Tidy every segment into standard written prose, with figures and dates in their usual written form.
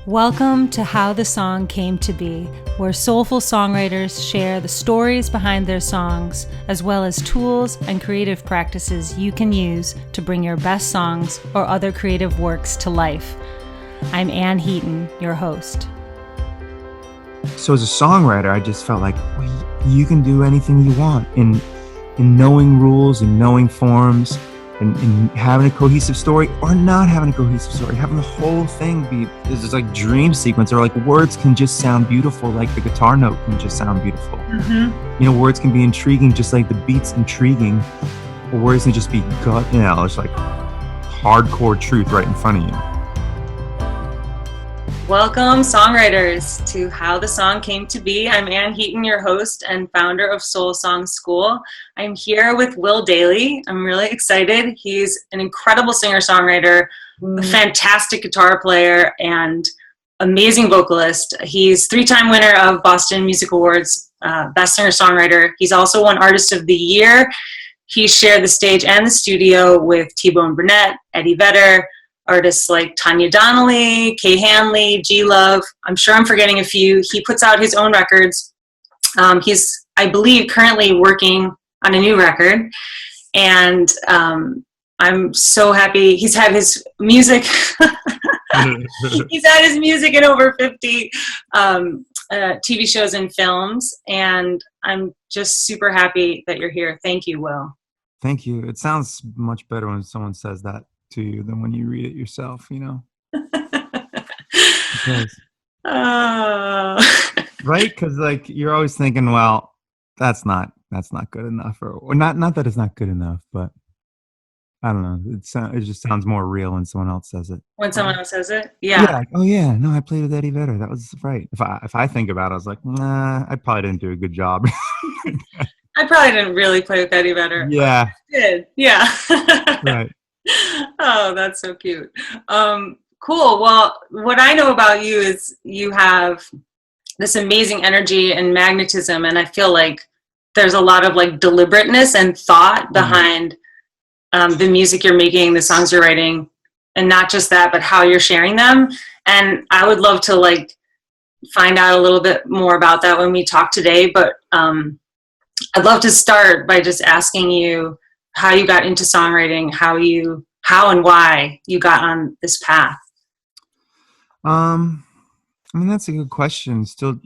Welcome to How the Song Came to Be, where soulful songwriters share the stories behind their songs, as well as tools and creative practices you can use to bring your best songs or other creative works to life. I'm Anneheaton, your host. So as a songwriter, I just felt like you can do anything you want in knowing rules and knowing forms and having a cohesive story or not having a cohesive story, having the whole thing be this like dream sequence, or like words can just sound beautiful, like the guitar note can just sound beautiful. Mm-hmm. You know, words can be intriguing just like the beat's intriguing, or words can just be gut, you know, it's like hardcore truth right in front of you. Welcome, songwriters, to How the Song Came to Be. I'm Anneheaton, your host and founder of Soul Song School. I'm here with Will Dailey. I'm really excited. He's an incredible singer-songwriter, a fantastic guitar player, and amazing vocalist. He's three-time winner of Boston Music Awards, Best Singer-Songwriter. He's also won Artist of the Year. He shared the stage and the studio with Bone Burnett, Eddie Vedder, artists like Tanya Donelly, Kay Hanley, G-Love. I'm sure I'm forgetting a few. He puts out his own records. He's, I believe, currently working on a new record. And I'm so happy. He's had his music. He's had his music in over 50 TV shows and films. And I'm just super happy that you're here. Thank you, Will. Thank you. It sounds much better when someone says that to you than when you read it yourself, you know. Right? Because like you're always thinking, well, that's not good enough, or not that it's not good enough, but I don't know. It just sounds more real when someone else says it. When someone else says it, yeah. Like, oh yeah, no, I played with Eddie Vedder. That was right. If I think about it, I was like, nah, I probably didn't do a good job. I probably didn't really play with Eddie Vedder. Yeah. I did. Yeah. Right. Oh, that's so cute. Cool. Well, what I know about you is you have this amazing energy and magnetism, and I feel like there's a lot of like deliberateness and thought behind the music you're making, the songs you're writing, and not just that, but how you're sharing them. And I would love to like find out a little bit more about that when we talk today. But I'd love to start by just asking you how you got into songwriting, how and why you got on this path. I mean, that's a good question. Still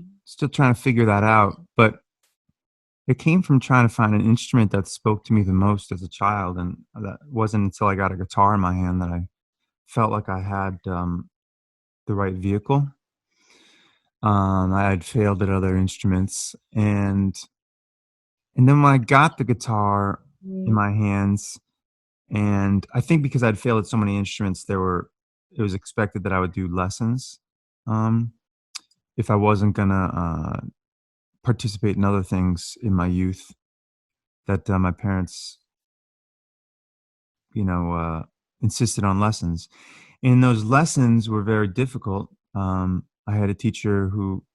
trying to figure that out, but it came from trying to find an instrument that spoke to me the most as a child, and that wasn't until I got a guitar in my hand that I felt like I had the right vehicle. I had failed at other instruments, and then when I got the guitar in my hands, and I think because I'd failed at so many instruments, it was expected that I would do lessons if I wasn't gonna participate in other things in my youth that my parents, insisted on lessons. And those lessons were very difficult. I had a teacher who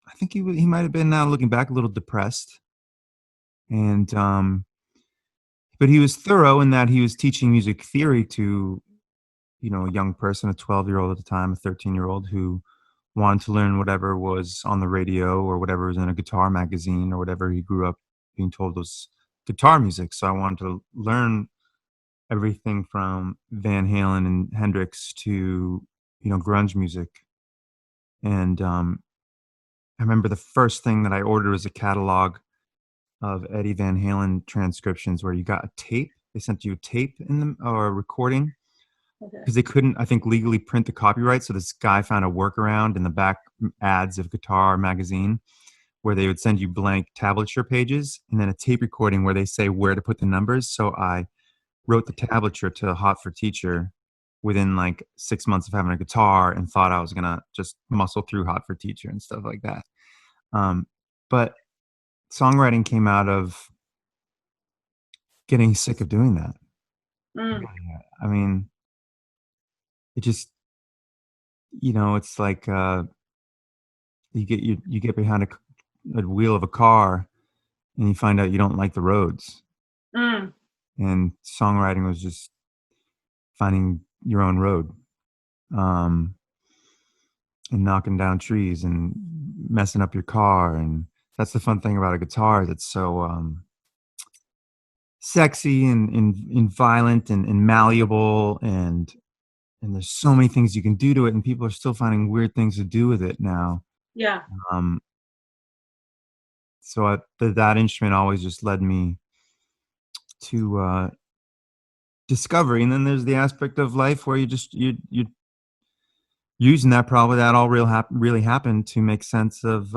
I think he might have been, now looking back, a little depressed. And but he was thorough in that he was teaching music theory to, a young person, a 12-year-old at the time, a 13-year-old who wanted to learn whatever was on the radio or whatever was in a guitar magazine or whatever he grew up being told was guitar music. So I wanted to learn everything from Van Halen and Hendrix to, grunge music. And I remember the first thing that I ordered was a catalog of Eddie Van Halen transcriptions where you got a tape. They sent you a tape in them, or a recording, because they couldn't, I think, legally print the copyright. So this guy found a workaround in the back ads of Guitar magazine where they would send you blank tablature pages and then a tape recording where they say where to put the numbers. So I wrote the tablature to Hot for Teacher within like 6 months of having a guitar and thought I was going to just muscle through Hot for Teacher and stuff like that. But songwriting came out of getting sick of doing that. I mean, it just, it's like you get behind a wheel of a car and you find out you don't like the roads. And songwriting was just finding your own road. and knocking down trees and messing up your car. And that's the fun thing about a guitar. That's so sexy and violent and malleable, and there's so many things you can do to it, and people are still finding weird things to do with it now. Yeah. Um, so that instrument always just led me to discovery. And then there's the aspect of life where you using that, probably that all really happened to make sense of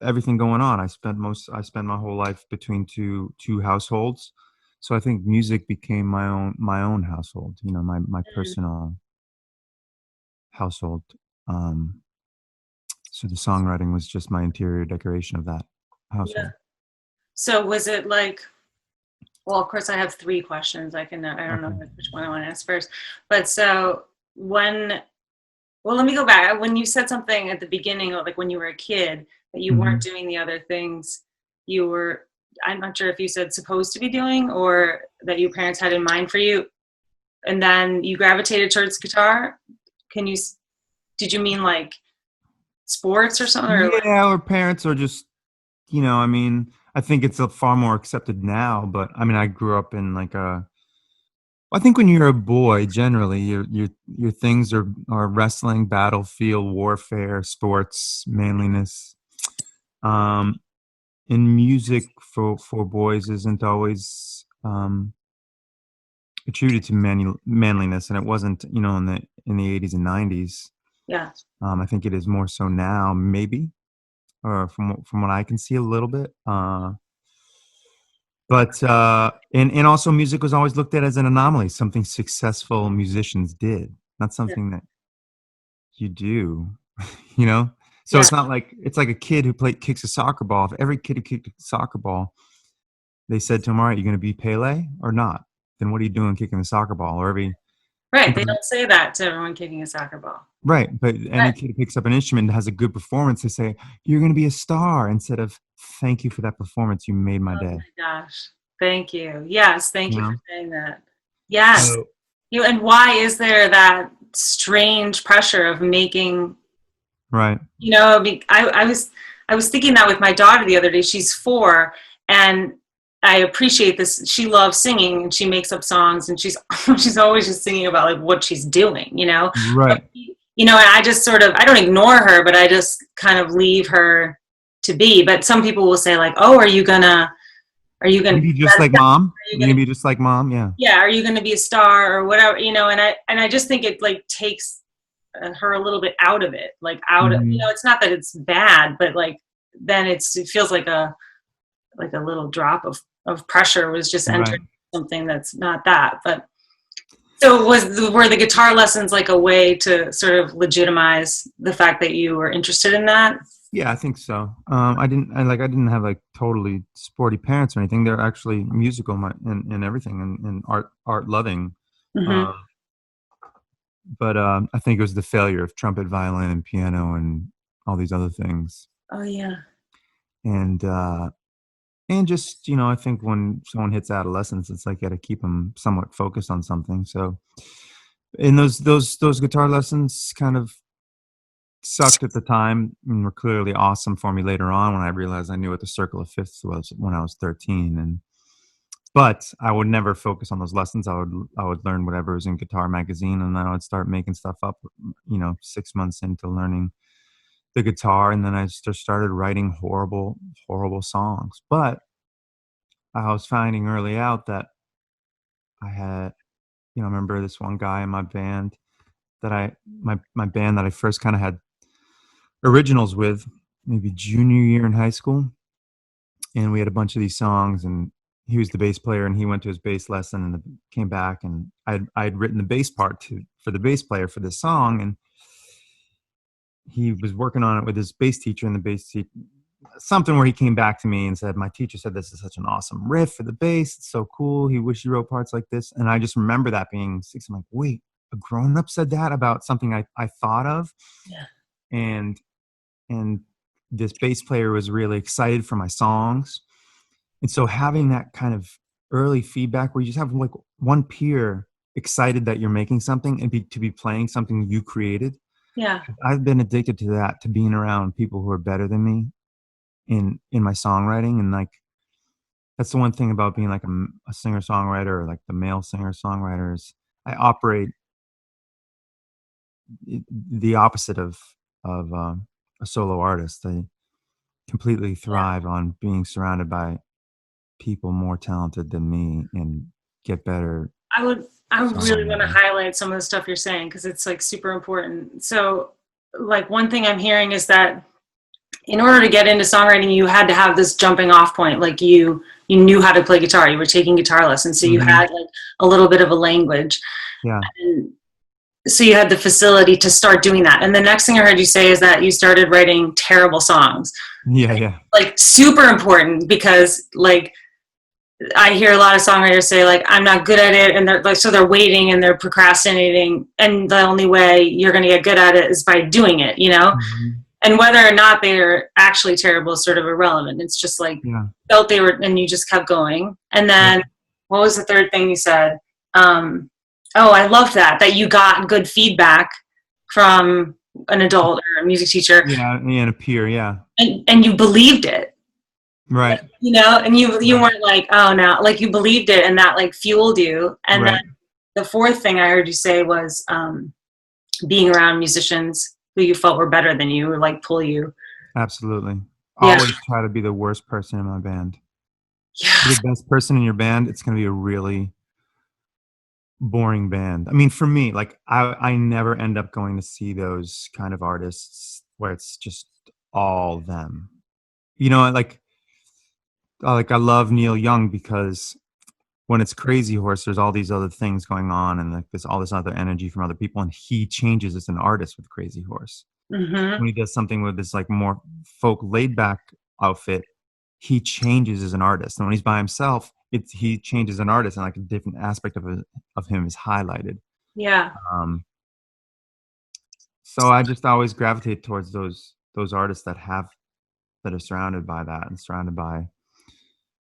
everything going on. I spent my whole life between two households, so I think music became my own household. My Mm. personal household. Um, so the songwriting was just my interior decoration of that Yeah. household. So was it like, well, of course I have three questions. I don't know Okay. which one I want to ask first. But so when, well, let me go back. When you said something at the beginning, like when you were a kid, that you weren't Hmm. doing the other things you were, I'm not sure if you said supposed to be doing or that your parents had in mind for you, and then you gravitated towards guitar. Can you, did you mean like sports or something? Or like, Yeah, our parents are just, I mean, I think it's a far more accepted now, but I mean, I grew up in like I think when you're a boy, generally, your things are wrestling, battlefield, warfare, sports, manliness. Um, and music for boys isn't always attributed to manliness, and it wasn't, in the 80s and 90s. yeah, I think it is more so now, maybe, or from what I can see a little bit. But and also music was always looked at as an anomaly, something successful musicians did, not yeah, something that you do, you know? So yeah. it's like a kid who kicks a soccer ball. If every kid who kicked a soccer ball, they said to him, "All right, you're gonna be Pele or not? Then what are you doing kicking the soccer ball?" Or Right. you They know, don't say that to everyone kicking a soccer ball. right, but Right. any kid who picks up an instrument and has a good performance, they say, "You're gonna be a star," instead of, "Thank you for that performance. You made my Oh day." my gosh. Thank you. Yes. Thank You you for know? saying that. Yes. So And why is there that strange pressure of making, right. I mean, I was thinking that with my daughter the other day. She's 4, and I appreciate this. She loves singing, and she makes up songs, and she's she's always just singing about like what she's doing, But, Right. and I just sort of, I don't ignore her, but I just kind of leave her to be. But some people will say like, "Oh, are you gonna, Maybe just like mom. are you You're gonna gonna, be just like mom. Yeah. yeah, are you gonna be a star or whatever?" And I just think it like takes her a little bit out of it, like out of, Hmm. it's not that it's bad, but like then it feels like a little drop of pressure was just Right. entering something that's not that. But so were the guitar lessons like a way to sort of legitimize the fact that you were interested in that? Yeah, I think so. I didn't have like totally sporty parents or anything. They're actually musical and everything and art loving. Hmm. Um, but I think it was the failure of trumpet, violin, and piano and all these other things. Oh yeah. And just I think when someone hits adolescence, it's like you got to keep them somewhat focused on something. So, and those guitar lessons kind of sucked at the time and were clearly awesome for me later on when I realized I knew what the circle of fifths was when I was 13. But I would never focus on those lessons. I would learn whatever was in Guitar Magazine, and then I would start making stuff up. 6 months into learning the guitar, and then I just started writing horrible, horrible songs. But I was finding early out that I had, I remember this one guy in my band my band that I first kind of had originals with, maybe junior year in high school, and we had a bunch of these songs, and he was the bass player, and he went to his bass lesson and came back, and I'd written the bass part for the bass player for this song, and he was working on it with his bass teacher, and the bass teacher something where he came back to me and said, "My teacher said this is such an awesome riff for the bass. It's so cool. He wished he wrote parts like this." And I just remember that being 6. I'm like, wait, a grown up said that about something I thought of, Yeah. and and this bass player was really excited for my songs. And so having that kind of early feedback where you just have like one peer excited that you're making something and to be playing something you created. Yeah. I've been addicted to that, to being around people who are better than me in my songwriting. And like, that's the one thing about being like a singer songwriter, or like the male singer songwriters. I operate the opposite of a solo artist. I completely thrive on being surrounded by people more talented than me and get better. I really want to songwriting. highlight some of the stuff you're saying because it's like super important. So, like, one thing I'm hearing is that in order to get into songwriting, you had to have this jumping off point. Like, you knew how to play guitar, you were taking guitar lessons, so you Hmm. had like a little bit of a language. Yeah. And so you had the facility to start doing that. And the next thing I heard you say is that you started writing terrible songs. Yeah. Yeah. Like, super important, because like I hear a lot of songwriters say like, I'm not good at it, and they're like, so they're waiting and they're procrastinating, and the only way you're going to get good at it is by doing it, you know. Hmm. And whether or not they're actually terrible is sort of irrelevant. It's just like, Yeah. felt they were, and you just kept going. And Yeah. then what was the third thing you said? Oh, I love that you got good feedback from an adult or a music teacher, Yeah. And a peer. Yeah. and you believed it, Right. you know, and you Right. weren't like, oh no, like you believed it, and that like fueled you. And then Right. the fourth thing I heard you say was being around musicians who you felt were better than you, or like pull you. Absolutely. Yeah. Always try to be the worst person in my band. Yeah. Be the best person in your band. It's going to be a really boring band. I mean, for me, like I never end up going to see those kind of artists where it's just all them. You know, like I love Neil Young because when it's Crazy Horse, there's all these other things going on, and like there's all this other energy from other people, and he changes as an artist with Crazy Horse. Mm-hmm. When he does something with this like more folk laid back outfit, he changes as an artist. And when he's by himself, he changes an artist, and like a different aspect of him is highlighted. Yeah. Um, so I just always gravitate towards those artists that are surrounded by that, and surrounded by,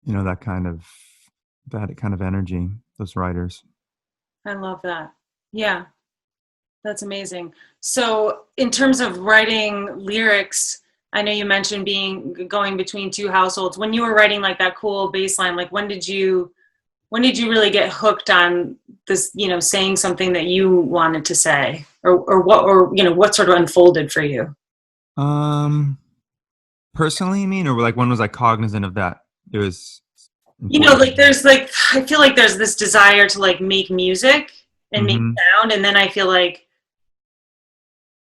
you know, that kind of energy. Those writers. I love that. Yeah, that's amazing. So, in terms of writing lyrics, I know you mentioned being going between two households. When you were writing like that cool bass line, like when did you really get hooked on this, you know, saying something that you wanted to say, or you know, what sort of unfolded for you? Um, Personally, you mean, or like when was I cognizant of that? It was You know, important. like there's like, I feel like there's this desire to like make music and make Hmm. sound, and then I feel like,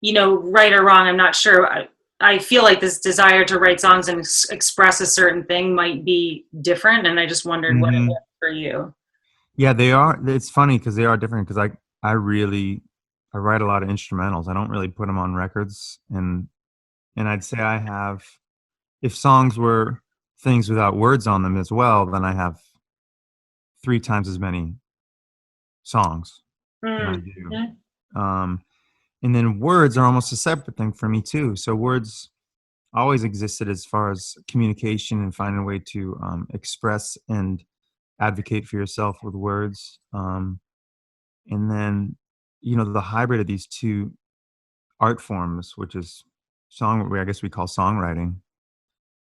you know, right or wrong, I'm not sure. I feel like this desire to write songs and express a certain thing might be different, and I just wondered what it Hmm. was for you. Yeah, they are. It's funny because they are different. Because I write a lot of instrumentals. I don't really put them on records, and I'd say I have, if songs were things without words on them as well, then I have 3 times as many songs than I Mm. do. Yeah. Um, and then words are almost a separate thing for me too. So words always existed as far as communication and finding a way to express and advocate for yourself with words. And then, you know, the hybrid of these two art forms, which is I guess we call songwriting,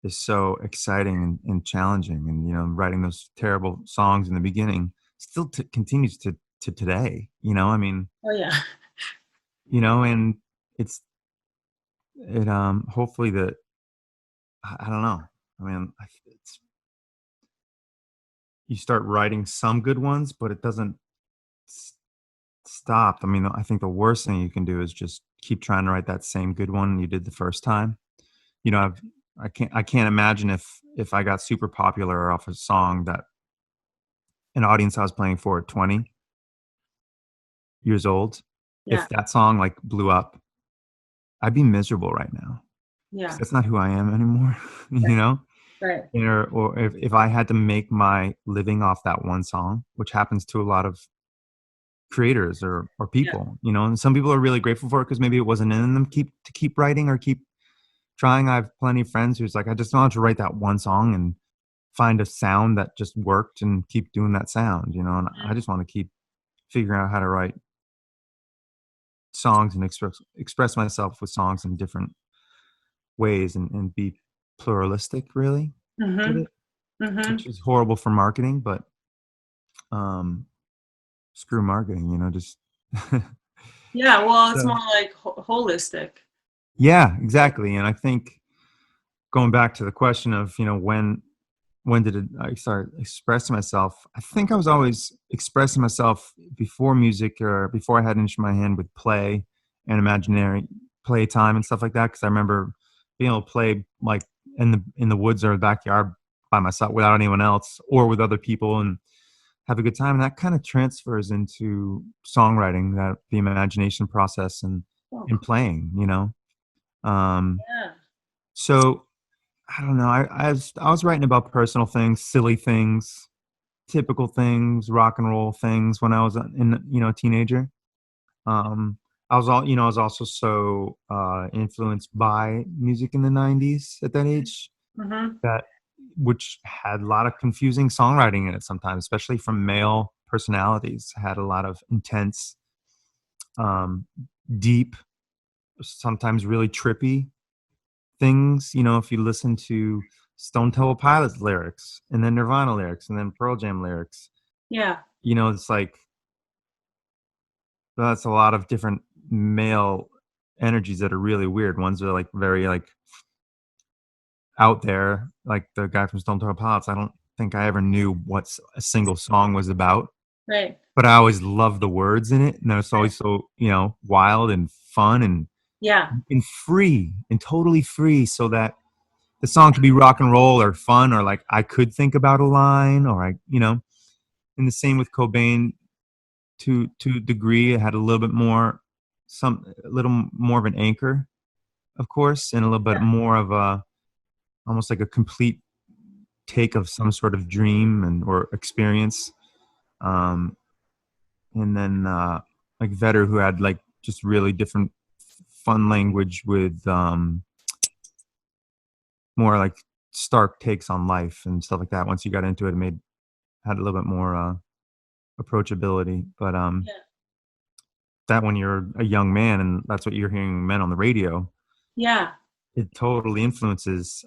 is so exciting and challenging. And, you know, writing those terrible songs in the beginning still continues to today, you know, I mean, Oh yeah. you know, and it's, hopefully that, I don't know. I mean, you start writing some good ones, but it doesn't s- stop. I mean, I think the worst thing you can do is just keep trying to write that same good one you did the first time. You know, I can't imagine if I got super popular off a song that an audience I was playing for at 20 years old, Yeah. if that song like blew up, I'd be miserable right now because Yeah. that's not who I am anymore. You know, Right. or if I had to make my living off that one song, which happens to a lot of creators or Yeah. people, you know, and some people are really grateful for it because maybe it wasn't in them keep writing or keep trying. I have plenty of friends who's like, I just wanted to write that one song and find a sound that just worked and keep doing that sound, you know, and I just want to keep figuring out how to write songs and express myself with songs in different ways and be pluralistic really with Mm-hmm. it, Mm-hmm. which is horrible for marketing, but um screw marketing, just Yeah, well, it's so more like holistic. yeah, exactly. And I think going back to the question of, when did I start expressing myself? I think I was always expressing myself before music or before I had an instrument in my hand with play and imaginary play time and stuff like that. Because I remember being able to play like in the woods or the backyard by myself without anyone else or with other people and have a good time. And that kind of transfers into songwriting, that the imagination process and Oh, in cool. playing. Um, Yeah. so I don't know. I was writing about personal things, silly things, typical things, rock and roll things when I was a teenager. Um, I was also so influenced by music in the '90s at that age, Mm-hmm. that which had a lot of confusing songwriting in it sometimes, especially from male personalities. Had a lot of intense, um, deep, sometimes really trippy things. If you listen to Stone Temple Pilots lyrics and then Nirvana lyrics and then Pearl Jam lyrics, Yeah. it's like that's a lot of different male energies that are really weird. Ones that are like very like out there, like the guy from Stone Temple Pilots. I don't think I ever knew what a single song was about, Right. but I always loved the words in it, and it's Right. always so wild and fun Yeah. and free and totally free, so that the song could be rock and roll or fun, or like I could think about a line, or and the same with Cobain to a degree. It had a little more of an anchor, of course, and a little bit Yeah. more of a almost like a complete take of some sort of dream and or experience. Um, and then like Vedder, who had like just really different fun language with more like stark takes on life and stuff like that. Once you got into it, had a little bit more approachability. But Yeah. that when you're a young man and that's what you're hearing men on the radio, Yeah. it totally influences.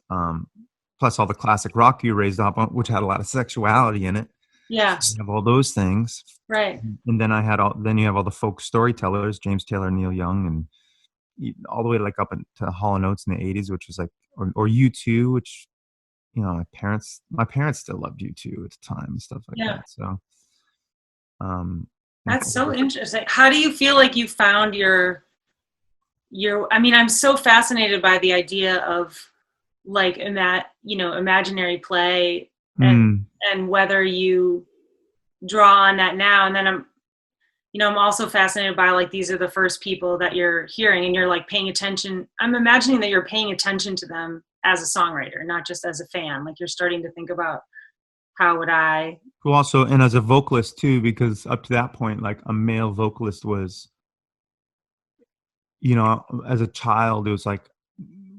Plus all the classic rock you raised up on, which had a lot of sexuality in it. So Yeah. you have all those things, Right. and then you have all the folk storytellers, James Taylor, Neil Young, and all the way like up into Hall and Oates in the '80s, which was like, or U2, which my parents still loved U2 at the time and stuff like Yeah. that. So like That's so interesting. How do you feel like you found I mean, I'm so fascinated by the idea of like in that, imaginary play and mm, whether you draw on that now. And then I'm also fascinated by like these are the first people that you're hearing and you're like paying attention. I'm imagining that you're paying attention to them as a songwriter, not just as a fan. Like you're starting to think about how would I. who also, and as a vocalist too, because up to that point, like a male vocalist was, as a child, it was like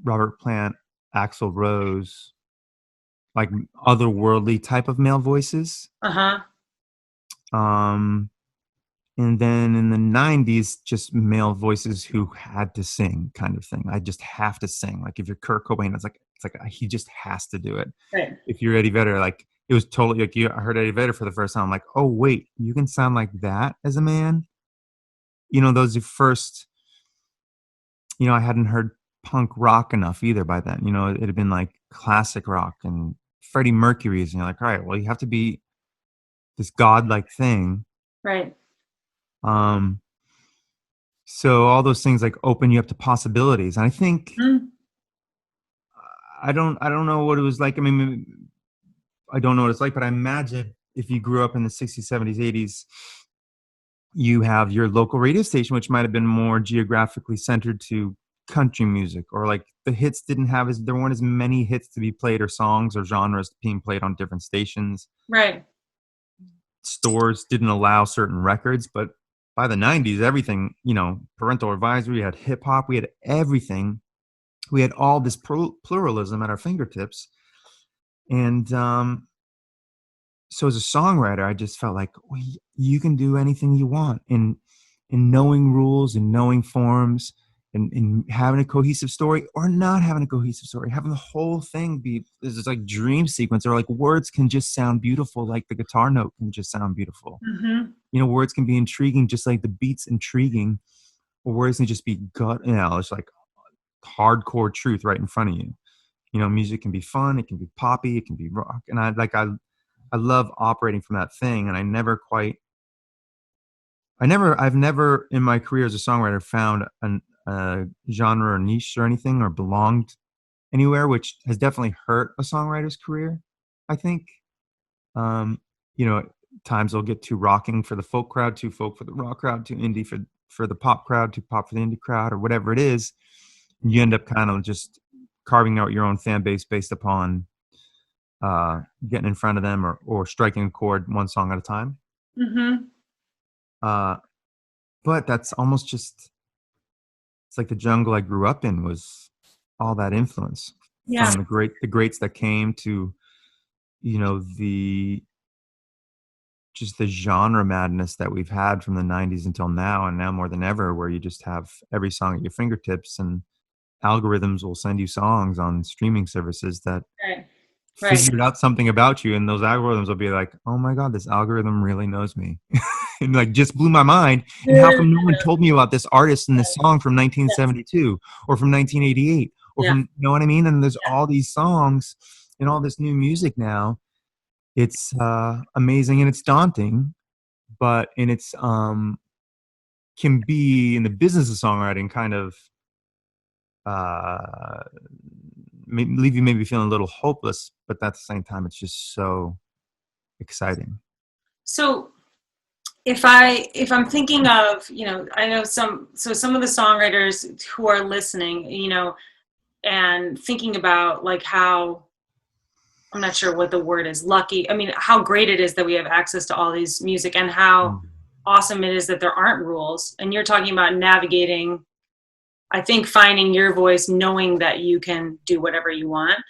Robert Plant, Axl Rose, like otherworldly type of male voices. Uh-huh. Um, and then in the '90s, just male voices who had to sing, kind of thing. I just have to sing. Like if you're Kurt Cobain, it's like he just has to do it. Right. If you're Eddie Vedder, like it was totally like I heard Eddie Vedder for the first time. I'm like, oh wait, you can sound like that as a man. Those are first. I hadn't heard punk rock enough either by then. It had been like classic rock and Freddie Mercury's, and you're like, all right, well, you have to be this godlike thing. Right. Um, so all those things like open you up to possibilities. And I think Mm. I don't know what it was like. I mean, I don't know what it's like, but I imagine if you grew up in the '60s, '70s, '80s, you have your local radio station, which might have been more geographically centered to country music, or like the hits there weren't as many hits to be played or songs or genres being played on different stations. Right. Stores didn't allow certain records, but by the '90s, everything, parental advisory, we had hip hop, we had everything. We had all this pluralism at our fingertips. And so as a songwriter, I just felt like, well, you can do anything you want in knowing rules and knowing forms and having a cohesive story or not having a cohesive story, having the whole thing be this like dream sequence, or like words can just sound beautiful, like the guitar note can just sound beautiful. Mm-hmm. You know, words can be intriguing, just like the beat's intriguing, or words can just be it's like hardcore truth right in front of you. You know, music can be fun, it can be poppy, it can be rock, and I love operating from that thing, and I've never in my career as a songwriter found a genre or niche or anything, or belonged anywhere, which has definitely hurt a songwriter's career, I think. Um, you know, times they'll get too rocking for the folk crowd, too folk for the rock crowd, too indie for the pop crowd, too pop for the indie crowd, or whatever it is. You end up kind of just carving out your own fan base based upon getting in front of them, or striking a chord one song at a time. Mm-hmm. But that's almost just, it's like the jungle I grew up in was all that influence Yeah. from the greats that came to, you know, the genre madness that we've had from the 90s until now, and now more than ever, where you just have every song at your fingertips, and algorithms will send you songs on streaming services that figured out something about you, and those algorithms will be like, oh my god, this algorithm really knows me. And like just blew my mind. And how come no one told me about this artist and this song from 1972 or from 1988 or from, you know what I mean? And there's all these songs and all this new music now. It's amazing, and it's daunting, but in its can be, in the business of songwriting, kind of leave you maybe feeling a little hopeless, but at the same time, it's just so exciting. So if I'm thinking of, you know, I know some of the songwriters who are listening, you know, and thinking about like how, I'm not sure what the word is, lucky. I mean, how great it is that we have access to all these music, and how awesome it is that there aren't rules. And you're talking about navigating, I think, finding your voice, knowing that you can do whatever you want.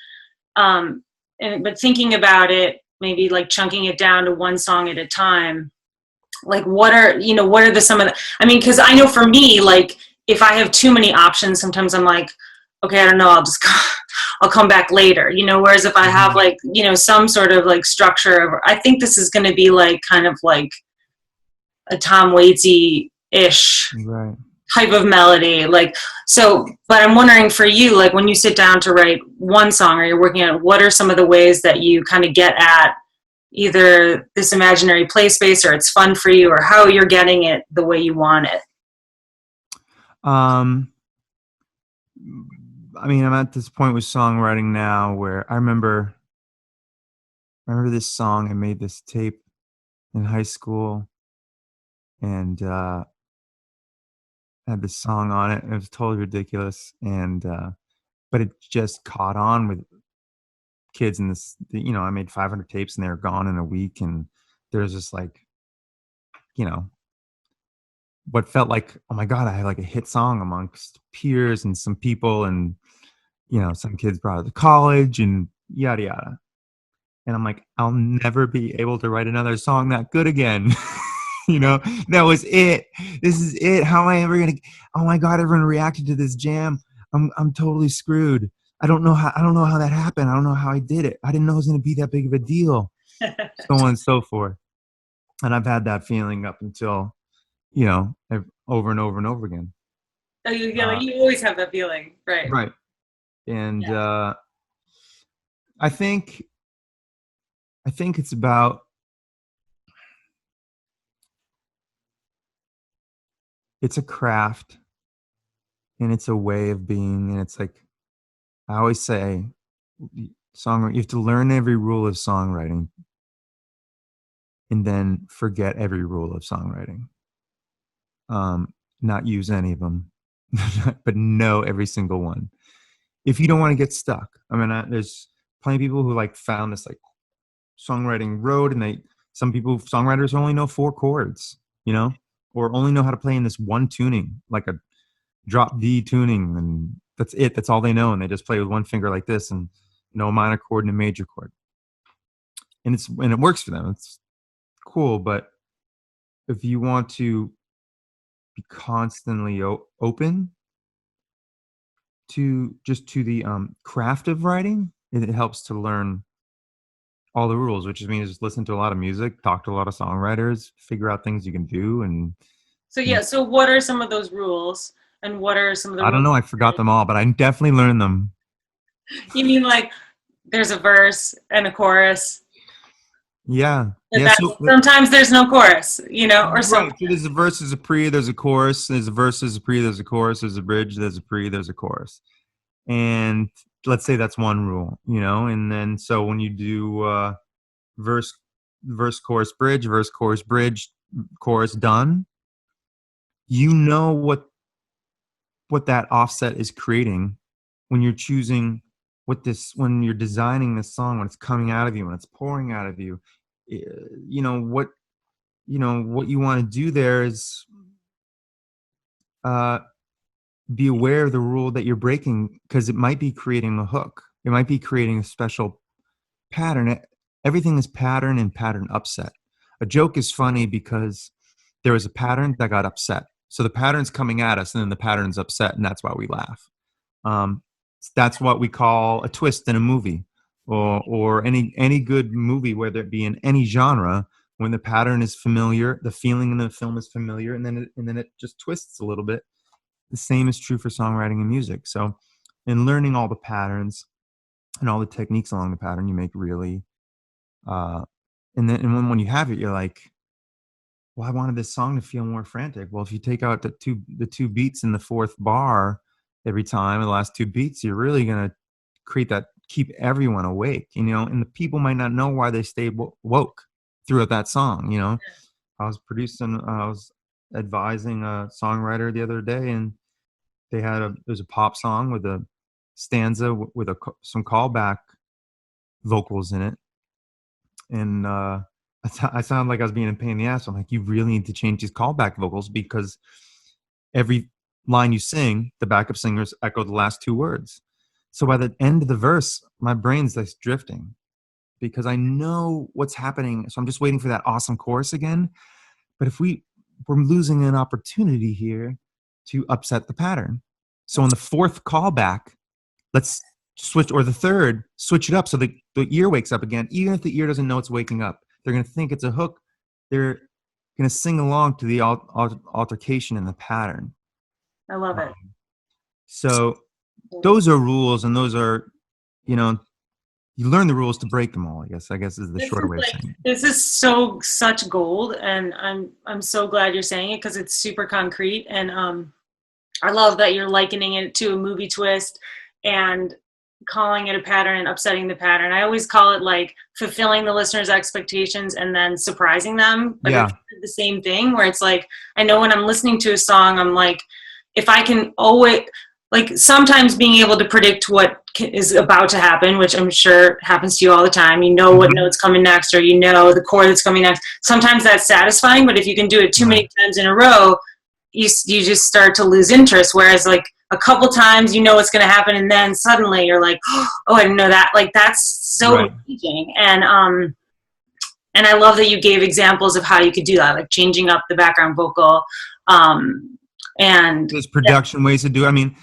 But thinking about it, maybe like chunking it down to one song at a time. Like what are some of the, I mean, because I know for me, like if I have too many options, sometimes I'm like, okay, I don't know, I'll come back later, you know, whereas if I have like, you know, some sort of like structure of, I think this is going to be like kind of like a Tom Waitsy-ish type of melody, like, so, but I'm wondering for you, like when you sit down to write one song or you're working on it, what are some of the ways that you kind of get at either this imaginary play space, or it's fun for you, or how you're getting it the way you want it? I mean, I'm at this point with songwriting now where I remember this song. I made this tape in high school, and had this song on it. It was totally ridiculous, and but it just caught on with kids in this. You know, I made 500 tapes, and they were gone in a week, and there's just like, you know, what felt like, oh my god, I had like a hit song amongst peers and some people, and you know, some kids brought it to college and yada yada. And I'm like, I'll never be able to write another song that good again. You know, that was it. This is it. How am I ever gonna? Oh my god, everyone reacted to this jam. I'm totally screwed. I don't know how that happened. I don't know how I did it. I didn't know it was gonna be that big of a deal. So on and so forth. And I've had that feeling up until, you know, over and over and over again. Oh, you always have that feeling, right? Right. And I think it's about, it's a craft, and it's a way of being, and it's like I always say, songwriting, you have to learn every rule of songwriting and then forget every rule of songwriting. Not use any of them, but know every single one. If you don't want to get stuck. I mean, there's plenty of people who like found this like songwriting road, and songwriters only know 4 chords, you know, or only know how to play in this one tuning, like a drop D tuning, and that's it. That's all they know, and they just play with one finger like this, and no minor chord and a major chord. and it works for them. It's cool. But if you want to be constantly open to the craft of writing, it helps to learn all the rules, which means listen to a lot of music, talk to a lot of songwriters, figure out things you can do. And So yeah, so what are some of those rules, and what are some of the I don't rules? know, I forgot them all, but I definitely learned them. You mean like there's a verse and a chorus? Yeah. So, sometimes there's no chorus, you know, or something. right. So there's a verse, there's a pre, there's a chorus, there's a verse, there's a pre, there's a chorus, there's a bridge, there's a pre, there's a chorus. And let's say that's one rule, you know, and then so when you do verse, chorus, bridge, chorus, done, you know what that offset is creating when you're choosing when you're designing this song, when it's coming out of you, when it's pouring out of you. What you want to do there is be aware of the rule that you're breaking, because it might be creating a hook. It might be creating a special pattern. Everything is pattern and pattern upset. A joke is funny because there was a pattern that got upset. So the pattern's coming at us and then the pattern's upset, and that's why we laugh. That's what we call a twist in a movie, or any good movie, whether it be in any genre. When the pattern is familiar, the feeling in the film is familiar, and then it just twists a little bit. The same is true for songwriting and music. So in learning all the patterns and all the techniques along the pattern, you make really and when you have it, you're like, well, I wanted this song to feel more frantic. Well, if you take out the two beats in the fourth bar every time, the last two beats, you're really going to create that, keep everyone awake, you know, and the people might not know why they stayed woke throughout that song. You know, I was advising a songwriter the other day, and there's a pop song with a stanza with some callback vocals in it. And I sound like I was being a pain in the ass. I'm like, you really need to change these callback vocals, because every line you sing, the backup singers echo the last two words. So by the end of the verse, my brain's like drifting because I know what's happening. So I'm just waiting for that awesome chorus again. But if we're losing an opportunity here to upset the pattern. So on the fourth callback, let's switch, or the third, switch it up so the ear wakes up again. Even if the ear doesn't know it's waking up, they're going to think it's a hook. They're going to sing along to the altercation in the pattern. I love it. So those are rules, and those are, you learn the rules to break them all, I guess is the shorter way of saying it. This is such gold, and I'm so glad you're saying it, because it's super concrete. And I love that you're likening it to a movie twist and calling it a pattern and upsetting the pattern. I always call it like fulfilling the listener's expectations and then surprising them. But it's the same thing, where it's like, I know when I'm listening to a song, I'm like, if I can always, like, sometimes being able to predict what is about to happen, which I'm sure happens to you all the time. You know what note's coming next, or you know the chord that's coming next. Sometimes that's satisfying, but if you can do it too many times in a row, you just start to lose interest. Whereas like a couple times, you know what's going to happen, and then suddenly you're like, oh, I didn't know that. Like, that's so engaging. And I love that you gave examples of how you could do that, like changing up the background vocal. And there's production ways to do it. I mean,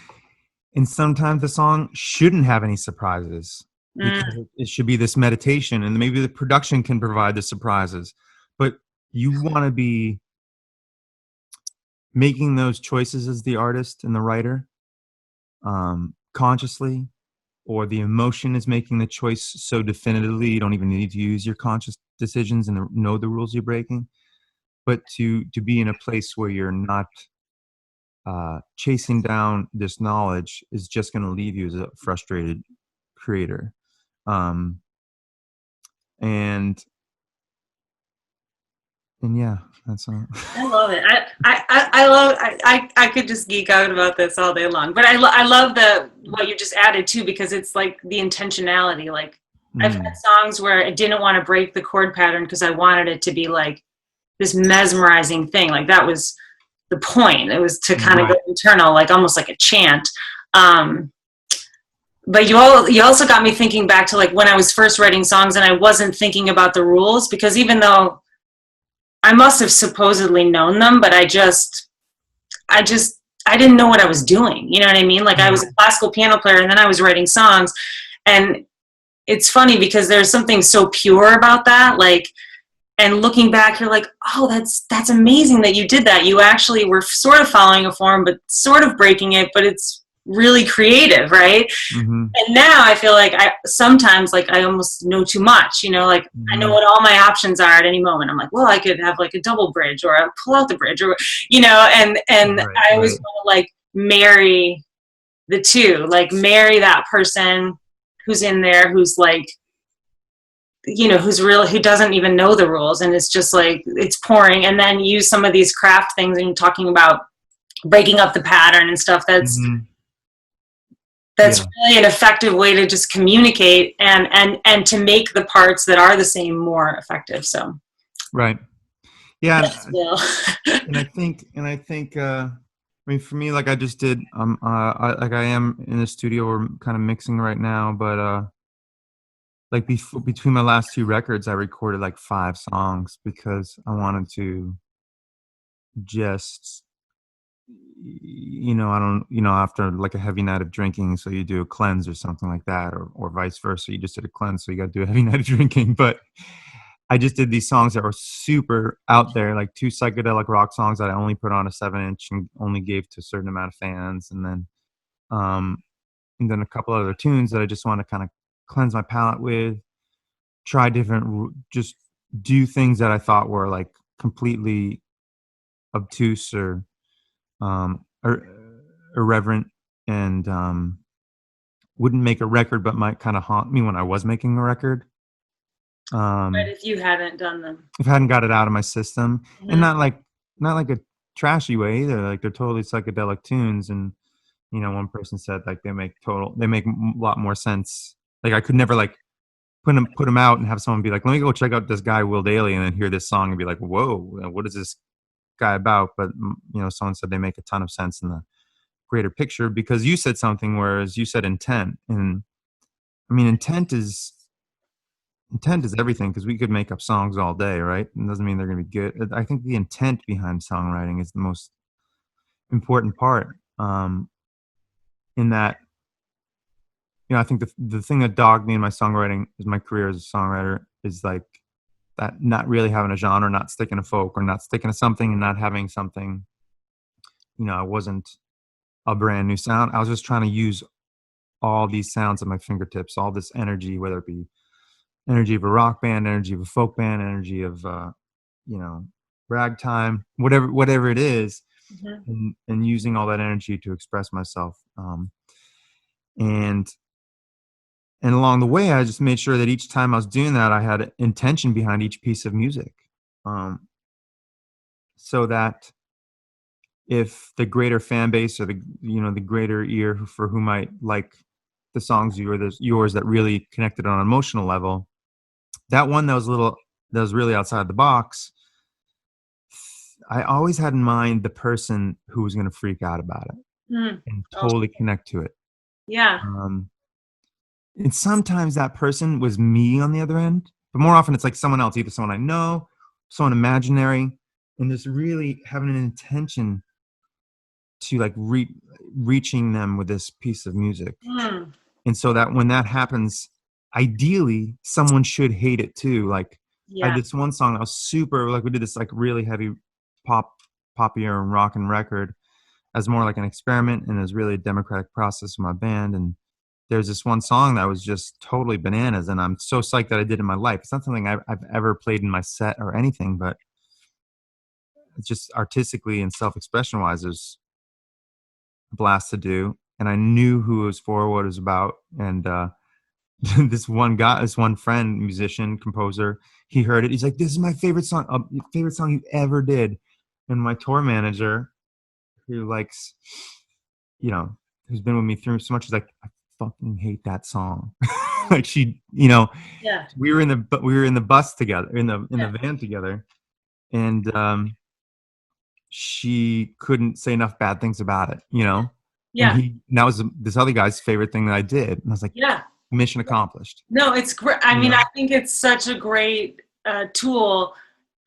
and sometimes the song shouldn't have any surprises, because it should be this meditation, and maybe the production can provide the surprises. But you want to be making those choices as the artist and the writer, consciously, or the emotion is making the choice so definitively you don't even need to use your conscious decisions and know the rules you're breaking. But to be in a place where you're not chasing down this knowledge is just going to leave you as a frustrated creator. And yeah, that's all. I love it. I could just geek out about this all day long. But I love what you just added too, because it's like the intentionality. Like I've had songs where I didn't want to break the chord pattern because I wanted it to be like this mesmerizing thing. Like that was the point. It was to kind of go internal, like almost like a chant. but you also got me thinking back to like when I was first writing songs and I wasn't thinking about the rules, because even though I must have supposedly known them, but I just I didn't know what I was doing. You know what I mean? Like I was a classical piano player and then I was writing songs, and it's funny because there's something so pure about that. Like, and looking back, you're like, oh, that's amazing that you did that. You actually were sort of following a form, but sort of breaking it, but it's really creative, right? Mm-hmm. And now I feel like I sometimes like I almost know too much, you know, like I know Mm-hmm. what all my options are at any moment. I'm like, well, I could have like a double bridge or I pull out the bridge or, you know, and Right, I always right. want to like marry the two, like marry that person who's in there, who's like, you know, who doesn't even know the rules and it's just like it's pouring, and then use some of these craft things and talking about breaking up the pattern and stuff. Mm-hmm. That's Yeah, really an effective way to just communicate and to make the parts that are the same more effective. So right. Yeah, yes, Will. and I think I mean, for me, like I just did, like I am in the studio, we're kind of mixing right now, but like between my last two records, I recorded like 5 songs because I wanted to just, I don't, after like a heavy night of drinking, so you do a cleanse or something like that, or vice versa. You just did a cleanse, so you got to do a heavy night of drinking. But I just did these songs that were super out there, like 2 psychedelic rock songs that I only put on a 7-inch and only gave to a certain amount of fans, um, and then a couple other tunes that I just want to kind of cleanse my palate with, try different, just do things that I thought were like completely obtuse or irreverent, and wouldn't make a record, but might kind of haunt me when I was making a record. But Um, if you hadn't done them. if I hadn't got it out of my system, and Mm-hmm. not like a trashy way either. Like they're totally psychedelic tunes, and one person said like they make a lot more sense. Like I could never like put them out and have someone be like, let me go check out this guy Will Dailey, and then hear this song and be like, whoa, what is this guy about? But someone said they make a ton of sense in the greater picture, because you said something, whereas you said intent. And I mean, intent is everything, because we could make up songs all day, right? It doesn't mean they're going to be good. I think the intent behind songwriting is the most important part. In that, I think the thing that dogged me in my songwriting is my career as a songwriter is like that, not really having a genre, not sticking to folk or not sticking to something, and not having something, I wasn't a brand new sound. I was just trying to use all these sounds at my fingertips, all this energy, whether it be energy of a rock band, energy of a folk band, energy of you know ragtime, whatever it is, Mm-hmm. and using all that energy to express myself. And and along the way, I just made sure that each time I was doing that, I had intention behind each piece of music, um, so that if the greater fan base, or the greater ear for who might like the songs yours that really connected on an emotional level, that one that was really outside the box, I always had in mind the person who was going to freak out about it Mm-hmm. and Oh, totally connect to it. yeah. Um, and sometimes that person was me on the other end, but more often it's like someone else, either someone I know, someone imaginary, and just really having an intention to like reaching them with this piece of music. Mm. And so that when that happens, ideally someone should hate it too. Like I had Yeah. this one song that was super, like we did this like really heavy poppier and rock and record as more like an experiment, and it was really a democratic process with my band. And there's this one song that was just totally bananas, and I'm so psyched that I did in my life. It's not something I've ever played in my set or anything, but it's just artistically and self-expression wise, it was a blast to do. And I knew who it was for, what it was about. And this one friend, musician, composer, he heard it. He's like, "This is my favorite song you ever did." And my tour manager, who likes, who's been with me through so much, is like, "I fucking hate that song." Like Yeah. we were in the bus together, in the Yeah. van together, and she couldn't say enough bad things about it. And Yeah. that was this other guy's favorite thing that I did. And I was like, Yeah. mission accomplished. No, it's great. I You mean, know? I think it's such a great tool,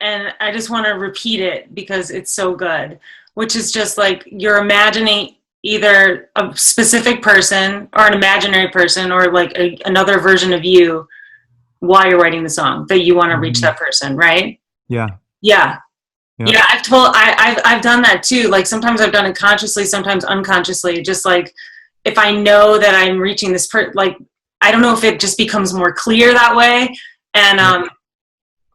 and I just want to repeat it because it's so good, which is just like you're imagining either a specific person or an imaginary person or like another version of you while you're writing the song that you want to reach that person, right? Yeah. Yeah. Yeah. Yeah, I've done that too. Like sometimes I've done it consciously, sometimes unconsciously. Just like if I know that I'm reaching this like I don't know if it just becomes more clear that way. And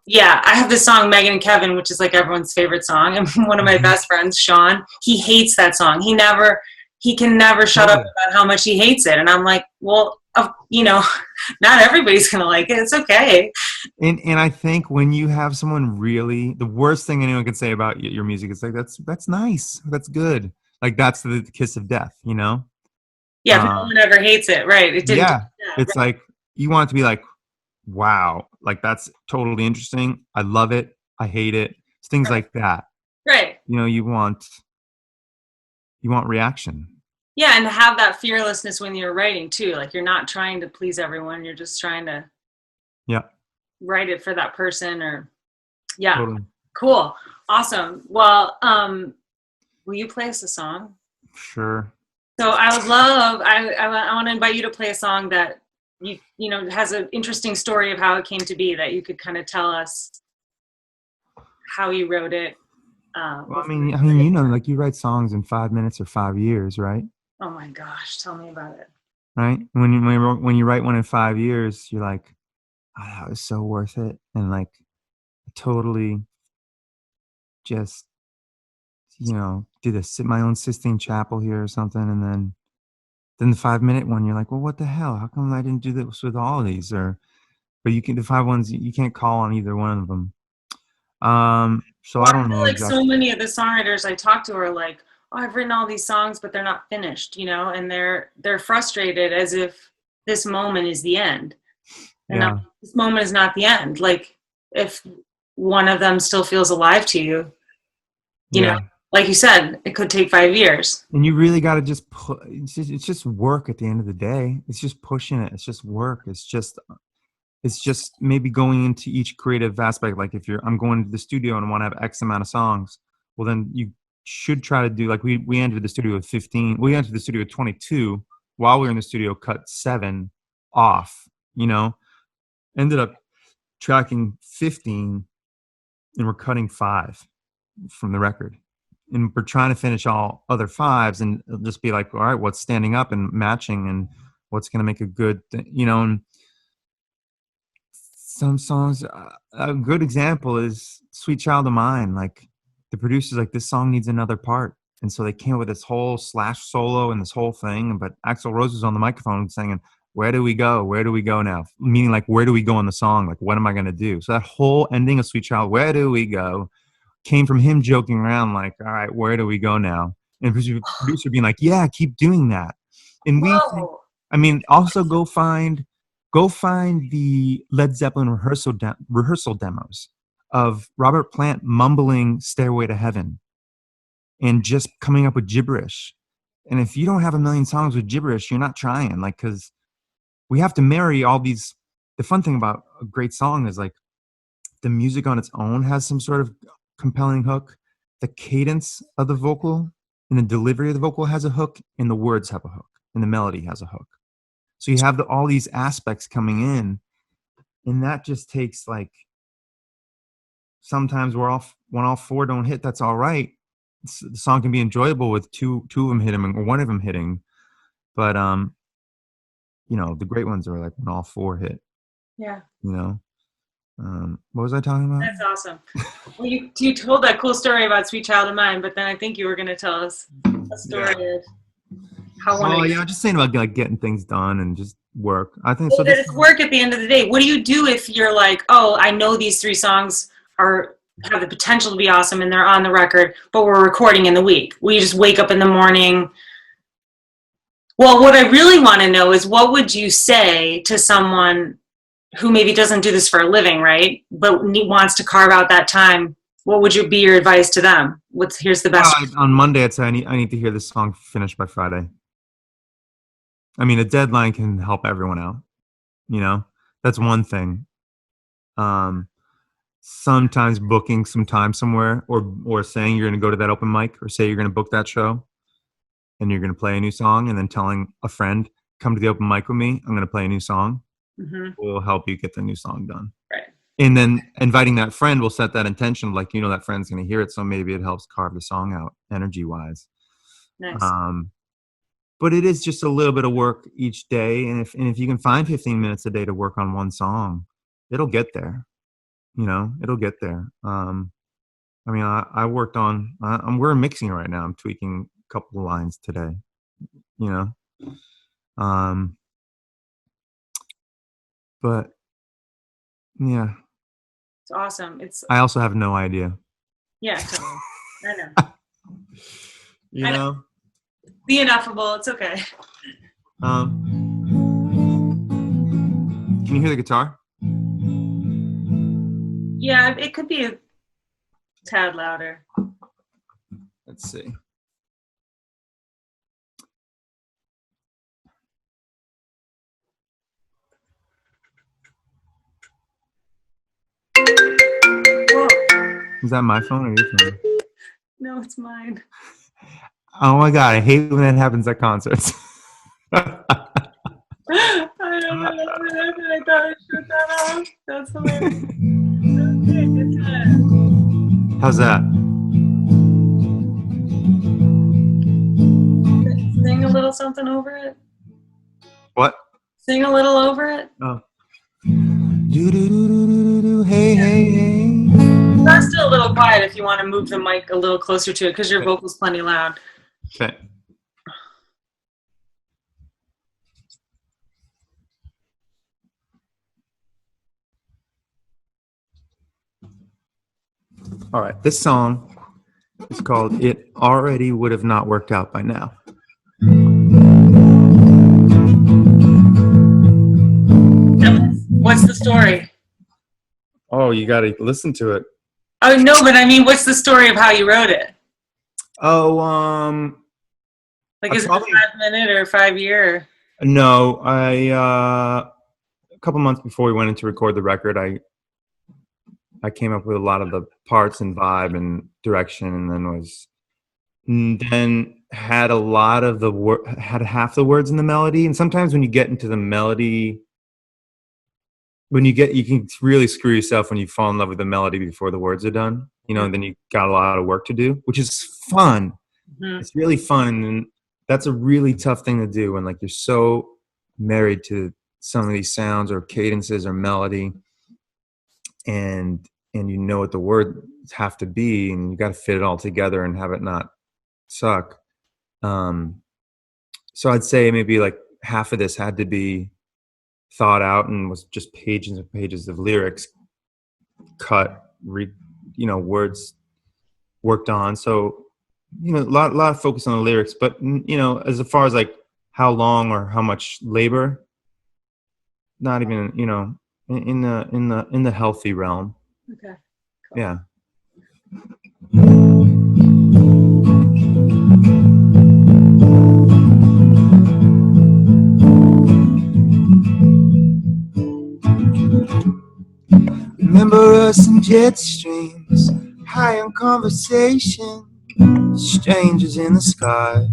yeah, I have this song Megan and Kevin, which is like everyone's favorite song. And one of my best friends, Sean, he hates that song. He can never shut up about how much he hates it. And I'm like, well, you know, not everybody's gonna like it. It's okay. And I think when you have someone really, the worst thing anyone can say about your music is like, that's nice, that's good. Like that's the kiss of death, you know? Yeah, no one ever hates it, right? It didn't. Yeah, it's right. Like you want it to be like, wow, like that's totally interesting. I love it. I hate it. It's things like that. Right. You know, you want reaction. Yeah, and to have that fearlessness when you're writing too. Like you're not trying to please everyone. You're just trying to write it for that person or totally. Cool. Awesome. Well, will you play us a song? Sure. So I would love, I want to invite you to play a song that you know, has an interesting story of how it came to be, that you could kind of tell us how you wrote it. Well, I mean, you know, like you write songs in 5 minutes or 5 years, right? Oh my gosh, tell me about it. Right? When you write one in 5 years, you're like, oh, that was so worth it. And like totally just, you know, did my own Sistine Chapel here or something. And then the 5 minute one, you're like, well, what the hell? How come I didn't do this with all of these? But the 5 ones, you can't call on either one of them. So well, I don't know. Like exactly. So many of the songwriters I talk to are like, oh, I've written all these songs, but they're not finished, you know, and they're frustrated as if this moment is the end. And this moment is not the end. Like if one of them still feels alive to you, you know, like you said, it could take 5 years. And you really got to just it's just work at the end of the day. It's just pushing it. It's just work. It's just maybe going into each creative aspect. Like if I'm going to the studio and I want to have X amount of songs, well, then you should try to do like we entered the studio with 15. We entered the studio with 22. While we were in the studio, cut 7 off, you know, ended up tracking 15 and we're cutting 5 from the record. And we're trying to finish all other 5s and just be like, all right, what's standing up and matching and what's going to make a good, you know, and some songs, a good example is Sweet Child of Mine. Like the producer's like, this song needs another part. And so they came up with this whole Slash solo and this whole thing. But Axl Rose was on the microphone singing, where do we go? Where do we go now? Meaning like, where do we go in the song? Like, what am I going to do? So that whole ending of Sweet Child, where do we go? Came from him joking around like, all right, where do we go now? And the producer being like, yeah, keep doing that. And we think, I mean, also go find the Led Zeppelin rehearsal demos of Robert Plant mumbling Stairway to Heaven and just coming up with gibberish. And if you don't have a million songs with gibberish, you're not trying. Like, because we have to marry all these. The fun thing about a great song is like the music on its own has some sort of compelling hook. The cadence of the vocal and the delivery of the vocal has a hook, and the words have a hook, and the melody has a hook. So you have all these aspects coming in, and that just takes like, sometimes when all 4 don't hit, that's all right. The song can be enjoyable with two of them hitting or one of them hitting, but you know, the great ones are like when all 4 hit. Yeah. You know. What was I talking about? That's awesome. Well, you told that cool story about Sweet Child of Mine, but then I think you were going to tell us a story of how one. Oh yeah, just saying about like getting things done and just work. I think so. It's work at the end of the day. What do you do if you're like, oh, I know these 3 songs have the potential to be awesome and they're on the record, but we're recording in the week? Will you just wake up in the morning? Well, what I really want to know is what would you say to someone who maybe doesn't do this for a living, right? But wants to carve out that time. What would be your advice to them? Here's the best. On Monday, I'd say I need to hear this song finished by Friday. I mean, a deadline can help everyone out. You know, that's one thing. Sometimes booking some time somewhere, or saying you're going to go to that open mic, or say you're going to book that show and you're going to play a new song, and then telling a friend, come to the open mic with me, I'm going to play a new song, will help you get the new song done. Right. And then inviting that friend will set that intention, like, that friend's going to hear it, so maybe it helps carve the song out energy wise. Nice. But it is just a little bit of work each day, and if you can find 15 minutes a day to work on one song, it'll get there. It'll get there. I mean, I worked on. We're mixing right now. I'm tweaking a couple of lines today. But yeah, it's awesome. I also have no idea. Yeah, totally. I know. I know. Be ineffable. It's okay. Can you hear the guitar? Yeah, it could be a tad louder. Let's see. Whoa. Is that my phone or your phone? No, it's mine. Oh my God, I hate when that happens at concerts. I don't know. I thought I shut that off. That's hilarious. Okay, good time. How's that? Sing a little something over it. What? Sing a little over it. Oh. Do do do do do do. Hey hey hey. That's still a little quiet if you want to move the mic a little closer to it, because your vocal's plenty loud. Okay. All right, this song is called "It Already Would Have Not Worked Out by Now." What's the story? Oh, you got to listen to it. Oh no, but I mean, what's the story of how you wrote it? Oh, like, is it 5 minute or 5 year? No, a couple months before we went in to record the record, I came up with a lot of the parts and vibe and direction, and then had a lot of had half the words in the melody. And sometimes when you get into the melody, you can really screw yourself when you fall in love with the melody before the words are done, and then you got a lot of work to do, which is fun. Mm-hmm. It's really fun. And that's a really tough thing to do when, like, you're so married to some of these sounds or cadences or melody, and you know what the words have to be, and you got to fit it all together and have it not suck. So I'd say maybe like half of this had to be thought out and was just pages and pages of lyrics cut, words worked on. So, a lot of focus on the lyrics, but as far as like how long or how much labor, not even, in the healthy realm. Okay. Cool. Yeah. Remember us in jet streams, high on conversation, strangers in the sky.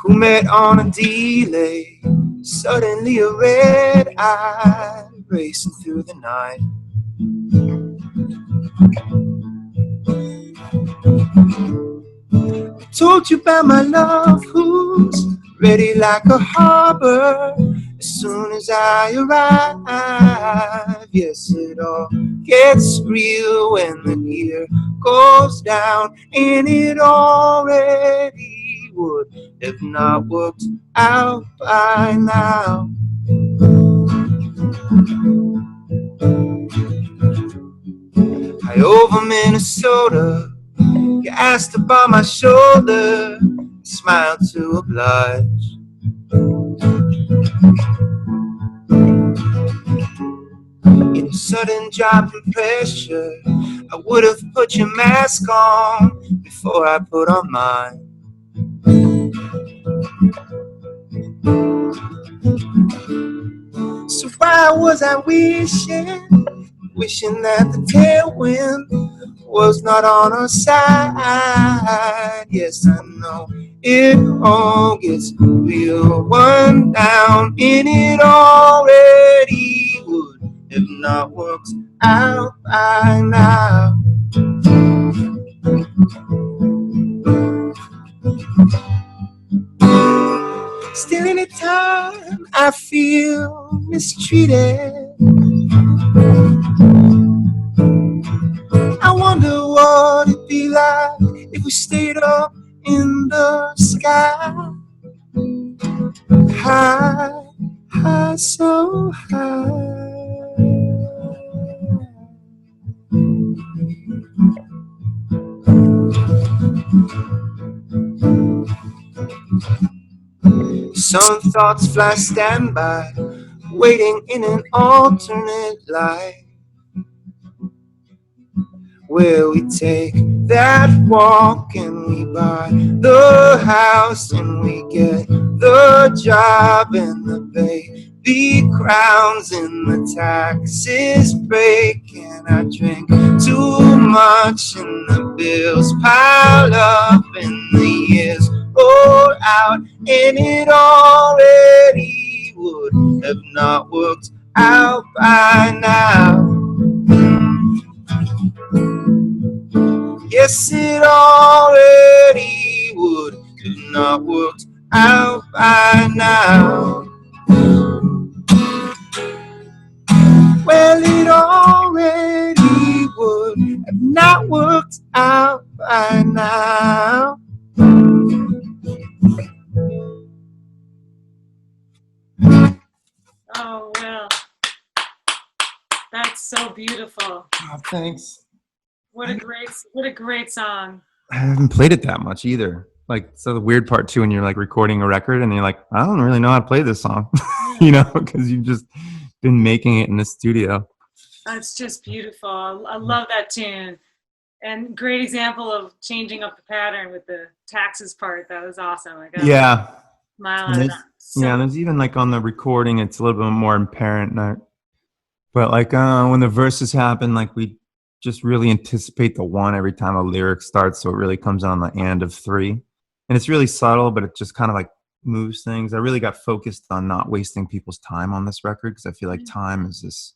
Who met on a delay, suddenly a red eye racing through the night. I told you about my love, who's ready like a harbor as soon as I arrive. Yes, it all gets real when the gear goes down, and it already would have not worked out by now. High over Minnesota, you asked about my shoulder, smiled to oblige. In a sudden drop in pressure, I would have put your mask on before I put on mine. So why was I wishing that the tailwind was not on our side? Yes, I know it all gets real one down, and it already would have not worked out by now. Still anytime I feel mistreated, I wonder what it'd be like if we stayed up in the sky, high, high, so high. Some thoughts fly standby, waiting in an alternate life, where we take that walk and we buy the house and we get the job and the baby crowns and the taxes break, and I drink too much and the bills pile up and the years roll out, and it already would have not worked out by now. Yes, it already would have not worked out by now. Well, it already would have not worked out by now. Oh, Will, that's so beautiful. Oh, thanks. What a great song. I haven't played it that much either. Like, so the weird part too, when you're like recording a record and you're like, I don't really know how to play this song, you know, because you've just been making it in the studio. That's just beautiful. I love that tune. And great example of changing up the pattern with the taxes part. That was awesome. I got Yeah. smile out of that. Yeah, there's even like on the recording, it's a little bit more apparent. But like when the verses happen, like we just really anticipate the one every time a lyric starts, so it really comes on the end of three. And it's really subtle, but it just kind of like moves things. I really got focused on not wasting people's time on this record, because I feel like time is this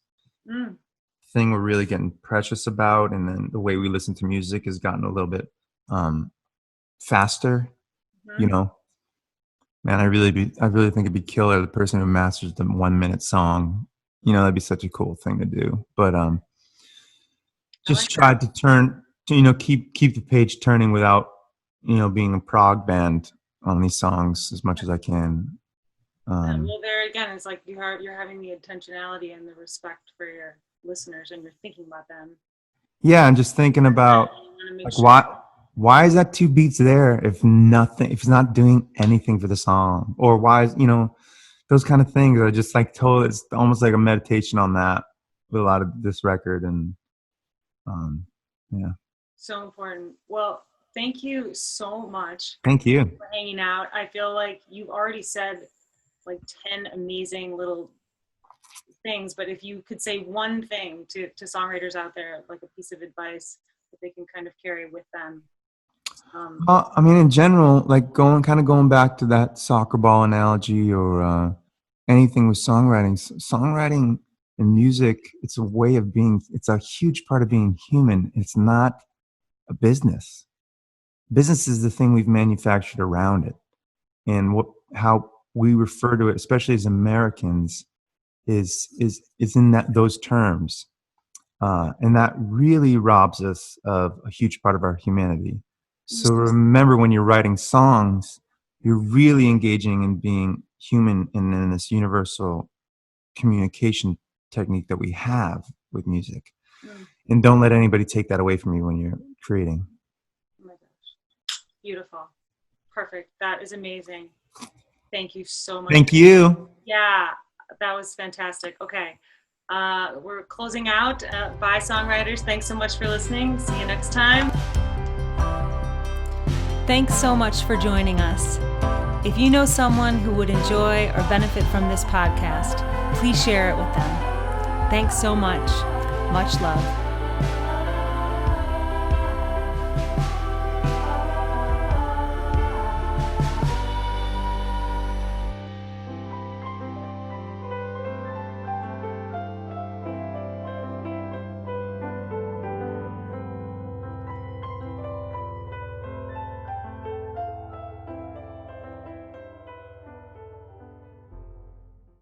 thing we're really getting precious about, and then the way we listen to music has gotten a little bit faster. You know, man, I really think it'd be killer, the person who masters the 1 minute song. You know, that'd be such a cool thing to do. But just tried to turn to, you know, keep the page turning without, you know, being a prog band on these songs as much as I can. Well, there again, it's like you're having the intentionality and the respect for your listeners, and you're thinking about them. Yeah, and just thinking about like, why is that 2 beats there if it's not doing anything for the song, or why is, you know, those kind of things are just like it's almost like a meditation on that with a lot of this record. And yeah, so important. Well, thank you so much. Thank you for hanging out. I feel like you've already said like 10 amazing little things, but if you could say one thing to songwriters out there, like a piece of advice that they can kind of carry with them. I mean, in general, like going back to that soccer ball analogy, or anything with songwriting and music, it's a way of being. It's a huge part of being human. It's not a business. Business is the thing we've manufactured around it, and how we refer to it, especially as Americans, is in those terms, and that really robs us of a huge part of our humanity. So remember, when you're writing songs, you're really engaging in being human and in this universal communication technique that we have with music. And don't let anybody take that away from you when you're creating. Oh my gosh. Beautiful. Perfect. That is amazing. Thank you so much. Thank you. Yeah, that was fantastic. Okay. We're closing out. Bye, songwriters. Thanks so much for listening. See you next time. Thanks so much for joining us. If you know someone who would enjoy or benefit from this podcast, please share it with them. Thanks so much. Much love.